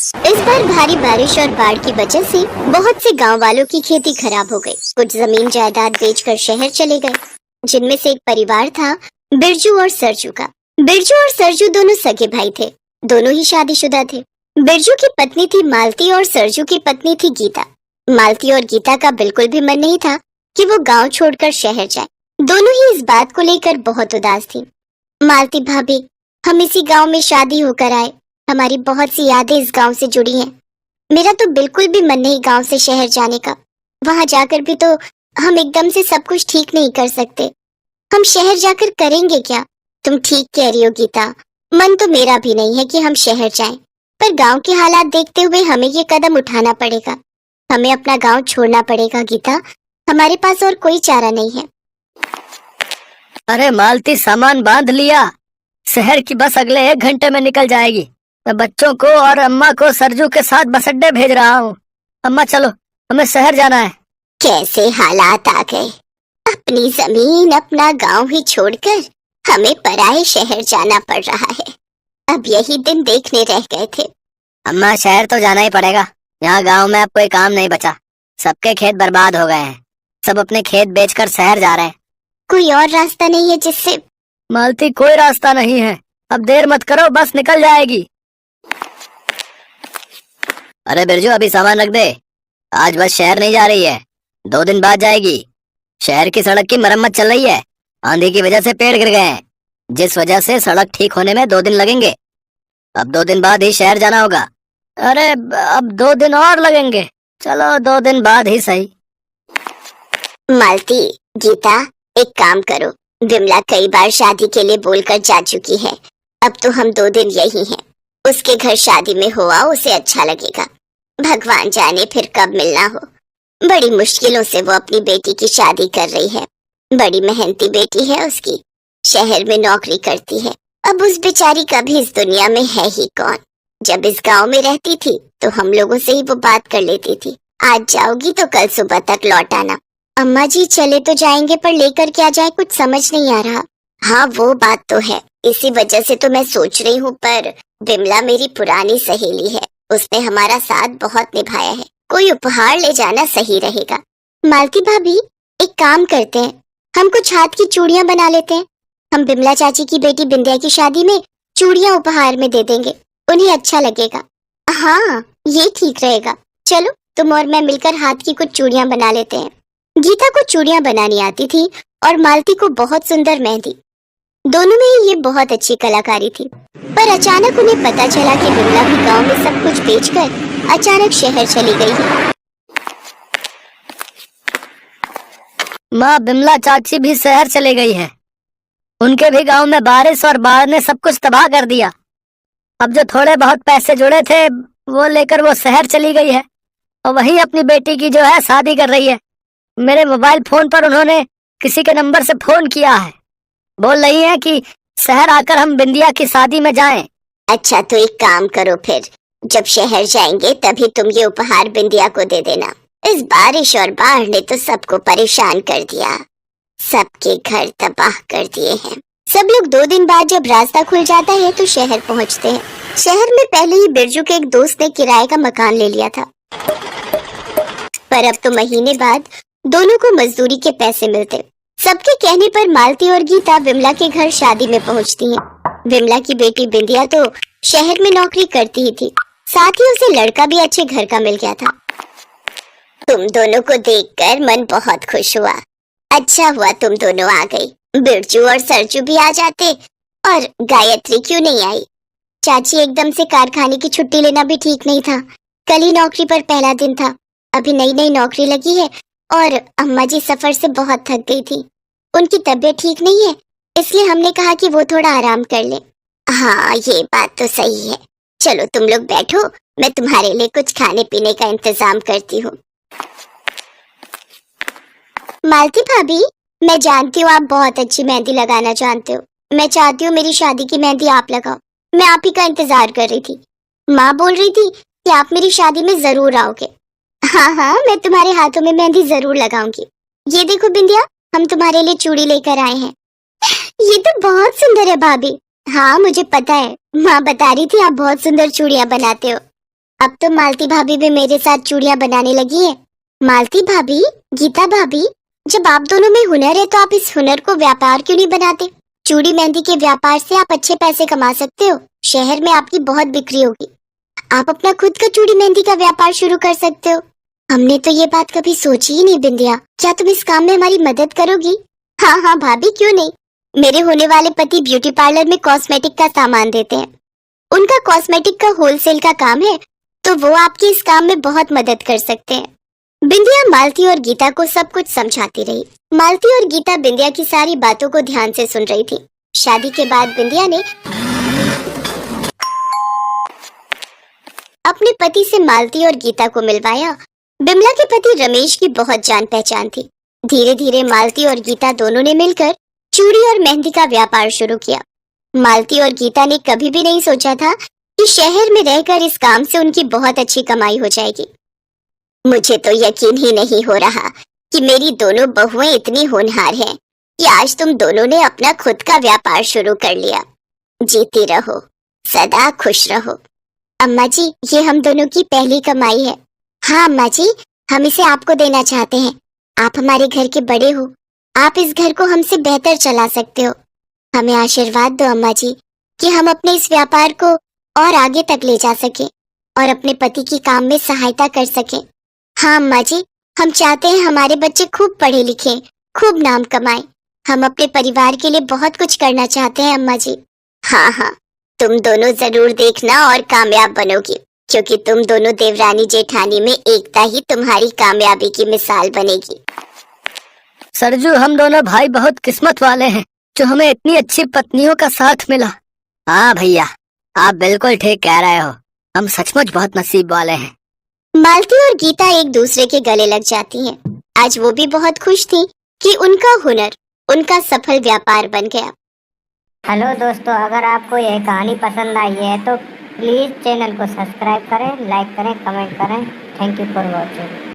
इस बार भारी बारिश और बाढ़ की वजह से बहुत से गांव वालों की खेती खराब हो गई। कुछ जमीन जायदाद बेचकर शहर चले गए, जिनमें से एक परिवार था बिरजू और सरजू का। बिरजू और सरजू दोनों सगे भाई थे। दोनों ही शादीशुदा थे। बिरजू की पत्नी थी मालती और सरजू की पत्नी थी गीता। मालती और गीता का बिल्कुल भी मन नहीं था कि वो गांव छोड़कर शहर जाए। दोनों ही इस बात को लेकर बहुत उदास थी। मालती भाभी, हम इसी गांव में शादी होकर आए। हमारी बहुत सी यादें इस गांव से जुड़ी हैं। मेरा तो बिल्कुल भी मन नहीं गांव से शहर जाने का। वहां जाकर भी तो हम एकदम से सब कुछ ठीक नहीं कर सकते। हम शहर जाकर करेंगे क्या? तुम ठीक कह रही हो गीता, मन तो मेरा भी नहीं है कि हम शहर जाएं, पर गांव के हालात देखते हुए हमें ये कदम उठाना पड़ेगा। हमें अपना गांव छोड़ना पड़ेगा गीता, हमारे पास और कोई चारा नहीं है। अरे मालती, सामान बांध लिया? शहर की बस अगले 1 घंटे में निकल जाएगी। मैं बच्चों को और अम्मा को सरजू के साथ बस अड्डे भेज रहा हूँ। अम्मा चलो, हमें शहर जाना है। कैसे हालात आ गए, अपनी जमीन अपना गांव ही छोड़कर हमें पराए शहर जाना पड़ रहा है। अब यही दिन देखने रह गए थे। अम्मा, शहर तो जाना ही पड़ेगा। यहाँ गांव में अब कोई काम नहीं बचा। सबके खेत बर्बाद हो गए हैं। सब अपने खेत बेचकर शहर जा रहे हैं। कोई और रास्ता नहीं है जिससे? मालती, कोई रास्ता नहीं है। अब देर मत करो, बस निकल जाएगी। अरे बिरजू, अभी सामान रख दे। आज बस शहर नहीं जा रही है, 2 दिन बाद जाएगी। शहर की सड़क की मरम्मत चल रही है। आंधी की वजह से पेड़ गिर गए हैं, जिस वजह से सड़क ठीक होने में 2 दिन लगेंगे। अब 2 दिन बाद ही शहर जाना होगा। अरे अब 2 दिन और लगेंगे। चलो 2 दिन बाद ही सही। मालती, गीता, एक काम करो। विमला कई बार शादी के लिए बोलकर जा चुकी है। अब तो हम 2 दिन यही हैं। उसके घर शादी में हुआ, उसे अच्छा लगेगा। भगवान जाने फिर कब मिलना हो। बड़ी मुश्किलों से वो अपनी बेटी की शादी कर रही है। बड़ी मेहनती बेटी है उसकी, शहर में नौकरी करती है। अब उस बेचारी का भी इस दुनिया में है ही कौन। जब इस गांव में रहती थी तो हम लोगों से ही वो बात कर लेती थी। आज जाओगी तो कल सुबह तक लौट आना। अम्मा जी, चले तो जाएंगे, पर लेकर क्या जाए कुछ समझ नहीं आ रहा। हाँ, वो बात तो है। इसी वजह से तो मैं सोच रही हूँ, पर विमला मेरी पुरानी सहेली है। उसने हमारा साथ बहुत निभाया है। कोई उपहार ले जाना सही रहेगा। मालती भाभी, एक काम करते हैं, हम कुछ हाथ की चूड़ियां बना लेते हैं। हम विमला चाची की बेटी बिंदिया की शादी में चूड़ियां उपहार में दे देंगे, उन्हें अच्छा लगेगा। हाँ, ये ठीक रहेगा। चलो, तुम और मैं मिलकर हाथ की कुछ चूड़ियां बना लेते हैं। गीता को चूड़ियां बनानी आती थी और मालती को बहुत सुंदर मेहंदी। दोनों में ही ये बहुत अच्छी कलाकारी थी। पर अचानक उन्हें पता चला कि विमला भी गांव में सब कुछ बेचकर अचानक शहर चली गई है। माँ, विमला चाची भी शहर चली गई है। उनके भी गांव में बारिश और बाढ़ ने सब कुछ तबाह कर दिया। अब जो थोड़े बहुत पैसे जुड़े थे वो लेकर वो शहर चली गई है और वहीं अपनी बेटी की जो है शादी कर रही है। मेरे मोबाइल फोन पर उन्होंने किसी के नंबर से फोन किया है। बोल रही है कि शहर आकर हम बिंदिया की शादी में जाएं। अच्छा, तो एक काम करो, फिर जब शहर जाएंगे तभी तुम ये उपहार बिंदिया को दे देना। इस बारिश और बाढ़ ने तो सबको परेशान कर दिया, सबके घर तबाह कर दिए हैं। सब लोग 2 दिन बाद जब रास्ता खुल जाता है तो शहर पहुंचते हैं। शहर में पहले ही बिरजू के एक दोस्त ने किराए का मकान ले लिया था, पर अब तो महीने बाद दोनों को मजदूरी के पैसे मिलते। सबके कहने पर मालती और गीता विमला के घर शादी में पहुंचती हैं। विमला की बेटी बिंदिया तो शहर में नौकरी करती ही थी, साथ ही उसे लड़का भी अच्छे घर का मिल गया था। तुम दोनों को देखकर मन बहुत खुश हुआ। अच्छा हुआ तुम दोनों आ गई। बिरजू और सरजू भी आ जाते, और गायत्री क्यों नहीं आई? चाची, एकदम से कारखाने की छुट्टी लेना भी ठीक नहीं था। कल ही नौकरी पर पहला दिन था, अभी नई नई नौकरी लगी है, और अम्मा जी सफर से बहुत थक गई थी। उनकी तबीयत ठीक नहीं है, इसलिए हमने कहा कि वो थोड़ा आराम कर ले। हाँ, ये बात तो सही है। चलो तुम लोग बैठो, मैं तुम्हारे लिए कुछ खाने पीने का इंतजाम करती हूँ। मालती भाभी, मैं जानती हूँ आप बहुत अच्छी मेहंदी लगाना जानते हो। मैं चाहती हूँ मेरी शादी की मेहंदी आप लगाओ। मैं आप ही का इंतजार कर रही थी। माँ बोल रही थी कि आप मेरी शादी में जरूर आओगे। हाँ हाँ, मैं तुम्हारे हाथों में मेहंदी जरूर लगाऊंगी। ये देखो बिंदिया, हम तुम्हारे लिए चूड़ी लेकर आए हैं। ये तो बहुत सुंदर है भाभी। हाँ, मुझे पता है, माँ बता रही थी आप बहुत सुंदर चूड़ियां बनाते हो। अब तो मालती भाभी भी मेरे साथ चूड़ियां बनाने लगी है। मालती भाभी, गीता भाभी, जब आप दोनों में हुनर है तो आप इस हुनर को व्यापार क्यों नहीं बनाते? चूड़ी मेहंदी के व्यापार से आप अच्छे पैसे कमा सकते हो। शहर में आपकी बहुत बिक्री होगी। आप अपना खुद का चूड़ी मेहंदी का व्यापार शुरू कर सकते हो। हमने तो ये बात कभी सोची ही नहीं बिंदिया। क्या तुम इस काम में हमारी मदद करोगी? हाँ हाँ भाभी, क्यों नहीं। मेरे होने वाले पति ब्यूटी पार्लर में कॉस्मेटिक का सामान देते हैं। उनका कॉस्मेटिक का होलसेल का काम है, तो वो आपकी इस काम में बहुत मदद कर सकते हैं। बिंदिया मालती और गीता को सब कुछ समझाती रही। मालती और गीता बिंदिया की सारी बातों को ध्यान से सुन रही थी। शादी के बाद बिंदिया ने अपने पति से मालती और गीता को मिलवाया। बिमला के पति रमेश की बहुत जान पहचान थी। धीरे धीरे मालती और गीता दोनों ने मिलकर चूड़ी और मेहंदी का व्यापार शुरू किया। मालती और गीता ने कभी भी नहीं सोचा था कि शहर में रहकर इस काम से उनकी बहुत अच्छी कमाई हो जाएगी। मुझे तो यकीन ही नहीं हो रहा कि मेरी दोनों बहुएं इतनी होनहार हैं कि आज तुम दोनों ने अपना खुद का व्यापार शुरू कर लिया। जीती रहो, सदा खुश रहो। अम्मा जी, ये हम दोनों की पहली कमाई है। हाँ अम्मा जी, हम इसे आपको देना चाहते हैं। आप हमारे घर के बड़े हो, आप इस घर को हमसे बेहतर चला सकते हो। हमें आशीर्वाद दो अम्मा जी कि हम अपने इस व्यापार को और आगे तक ले जा सके और अपने पति की काम में सहायता कर सके। हाँ अम्मा जी, हम चाहते हैं हमारे बच्चे खूब पढ़े लिखे, खूब नाम कमाएं। हम अपने परिवार के लिए बहुत कुछ करना चाहते हैं अम्मा जी। हाँ हाँ, तुम दोनों जरूर देखना और कामयाब बनोगी, क्योंकि तुम दोनों देवरानी जेठानी में एकता ही तुम्हारी कामयाबी की मिसाल बनेगी। सरजू, हम दोनों भाई बहुत किस्मत वाले हैं जो हमें इतनी अच्छी पत्नियों का साथ मिला। हाँ भैया, आप बिल्कुल ठीक कह रहे हो। हम सचमुच बहुत नसीब वाले हैं। मालती और गीता एक दूसरे के गले लग जाती हैं। आज वो भी बहुत खुश थी कि उनका हुनर उनका सफल व्यापार बन गया। हेलो दोस्तों, अगर आपको यह कहानी पसंद आई है तो प्लीज़ चैनल को सब्सक्राइब करें, लाइक करें, कमेंट करें। Thank you for watching.